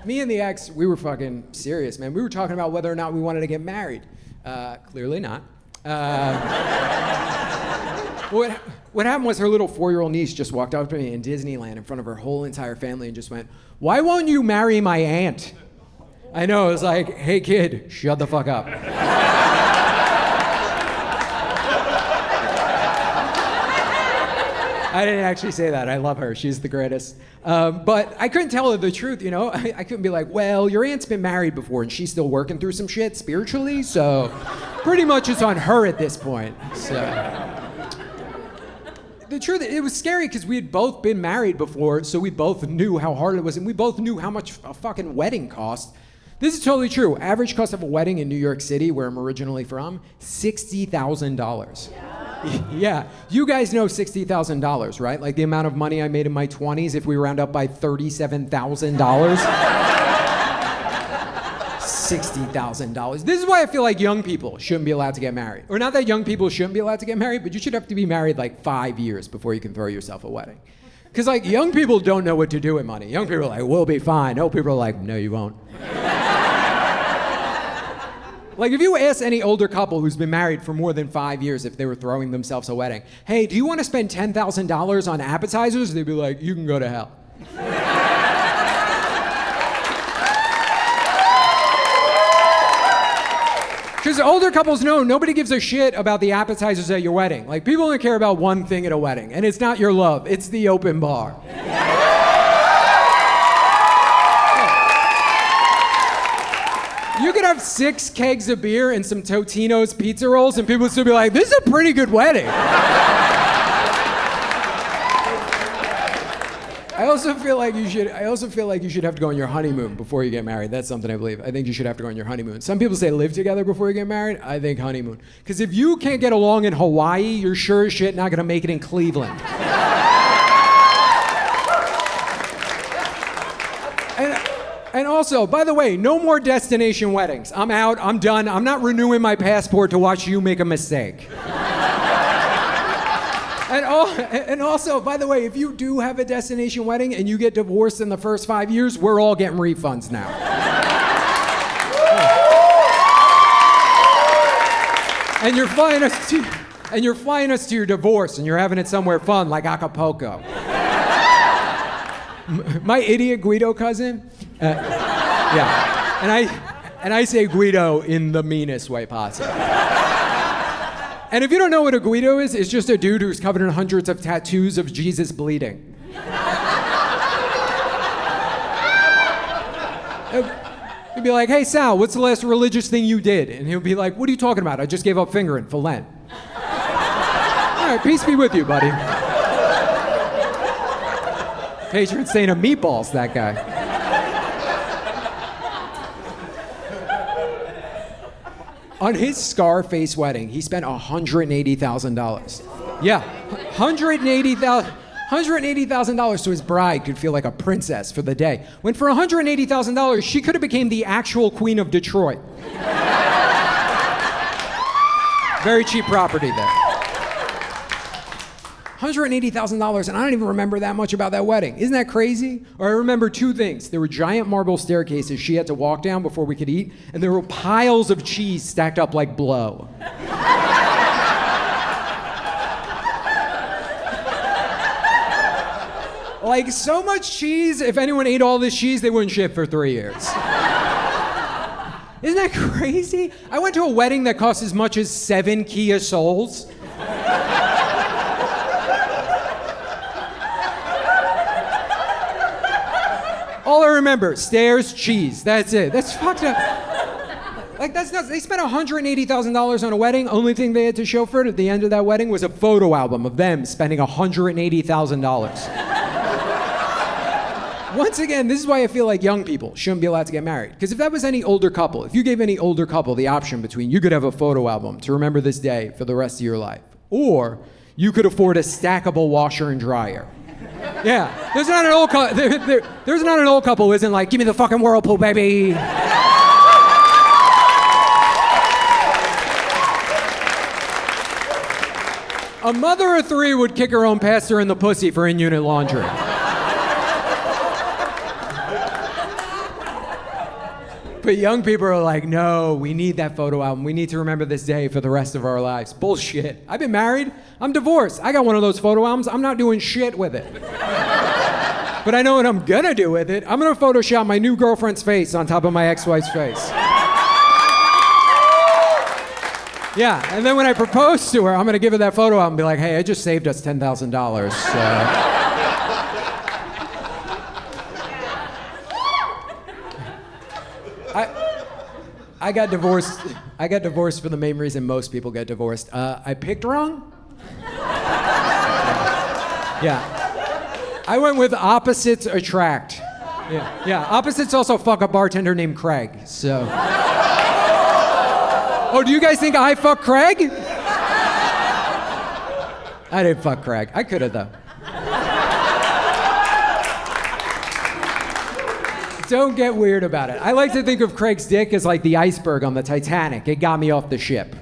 Me and the ex, we were fucking serious, man. We were talking about whether or not we wanted to get married. Clearly not. What happened was her little 4-year-old niece just walked up to me in Disneyland in front of her whole entire family and just went, "Why won't you marry my aunt?" I know, it was like, hey kid, shut the fuck up. I didn't actually say that. I love her. She's the greatest. But I couldn't tell her the truth, you know? I couldn't be like, well, your aunt's been married before and she's still working through some shit spiritually, so pretty much it's on her at this point. So. The truth, it was scary because we had both been married before, so we both knew how hard it was, and we both knew how much a fucking wedding cost. This is totally true. Average cost of a wedding in New York City, where I'm originally from, $60,000. Yeah, you guys know $60,000, right? Like the amount of money I made in my 20s if we round up by $37,000. $60,000. This is why I feel like young people shouldn't be allowed to get married. Or not that young people shouldn't be allowed to get married, but you should have to be married like 5 years before you can throw yourself a wedding. Because like young people don't know what to do with money. Young people are like, we'll be fine. Old people are like, no, you won't. Like if you ask any older couple who's been married for more than 5 years if they were throwing themselves a wedding, hey, do you want to spend $10,000 on appetizers? They'd be like, you can go to hell. Because older couples know nobody gives a shit about the appetizers at your wedding. Like people only care about one thing at a wedding, and it's not your love, it's the open bar. You could have 6 kegs of beer and some Totino's pizza rolls, and people would still be like, this is a pretty good wedding. I also feel like you should have to go on your honeymoon before you get married. That's something I believe. I think you should have to go on your honeymoon. Some people say live together before you get married. I think honeymoon. Because if you can't get along in Hawaii, you're sure as shit not gonna make it in Cleveland. And also, by the way, no more destination weddings. I'm out, I'm done. I'm not renewing my passport to watch you make a mistake. And also, by the way, if you do have a destination wedding and you get divorced in the first 5 years, we're all getting refunds now. And you're flying us to your divorce, and you're having it somewhere fun like Acapulco. My idiot Guido cousin, yeah, and I say Guido in the meanest way possible. And if you don't know what a Guido is, it's just a dude who's covered in hundreds of tattoos of Jesus bleeding. He'd be like, hey Sal, what's the last religious thing you did? And he'll be like, what are you talking about? I just gave up fingering for Lent. All right, peace be with you, buddy. Patron saint of meatballs, that guy. On his Scarface wedding, he spent $180,000. Yeah, $180,000 so his bride could feel like a princess for the day. When for $180,000, she could have became the actual queen of Detroit. Very cheap property there. $180,000, and I don't even remember that much about that wedding. Isn't that crazy? Or I remember 2 things. There were giant marble staircases she had to walk down before we could eat, and there were piles of cheese stacked up like blow. Like so much cheese, if anyone ate all this cheese, they wouldn't shit for 3 years. Isn't that crazy? I went to a wedding that cost as much as 7 Kia Souls. All I remember, stairs, cheese. That's it. That's fucked up. Like, that's nuts. They spent $180,000 on a wedding. Only thing they had to show for it at the end of that wedding was a photo album of them spending $180,000. Once again, this is why I feel like young people shouldn't be allowed to get married. Because if that was any older couple, if you gave any older couple the option between you could have a photo album to remember this day for the rest of your life, or you could afford a stackable washer and dryer. Yeah, there's not an old couple who isn't like, give me the fucking Whirlpool, baby. A mother of 3 would kick her own pastor in the pussy for in-unit laundry. But young people are like, no, we need that photo album. We need to remember this day for the rest of our lives. Bullshit. I've been married. I'm divorced. I got one of those photo albums. I'm not doing shit with it. But I know what I'm gonna do with it. I'm gonna Photoshop my new girlfriend's face on top of my ex-wife's face. Yeah, and then when I propose to her, I'm gonna give her that photo album and be like, hey, I just saved us $10,000. I got divorced. I got divorced for the main reason most people get divorced. I picked wrong. Yeah. I went with opposites attract. Yeah. Opposites also fuck a bartender named Craig. So. Oh, do you guys think I fucked Craig? I didn't fuck Craig. I could have though. Don't get weird about it. I like to think of Craig's dick as like the iceberg on the Titanic. It got me off the ship.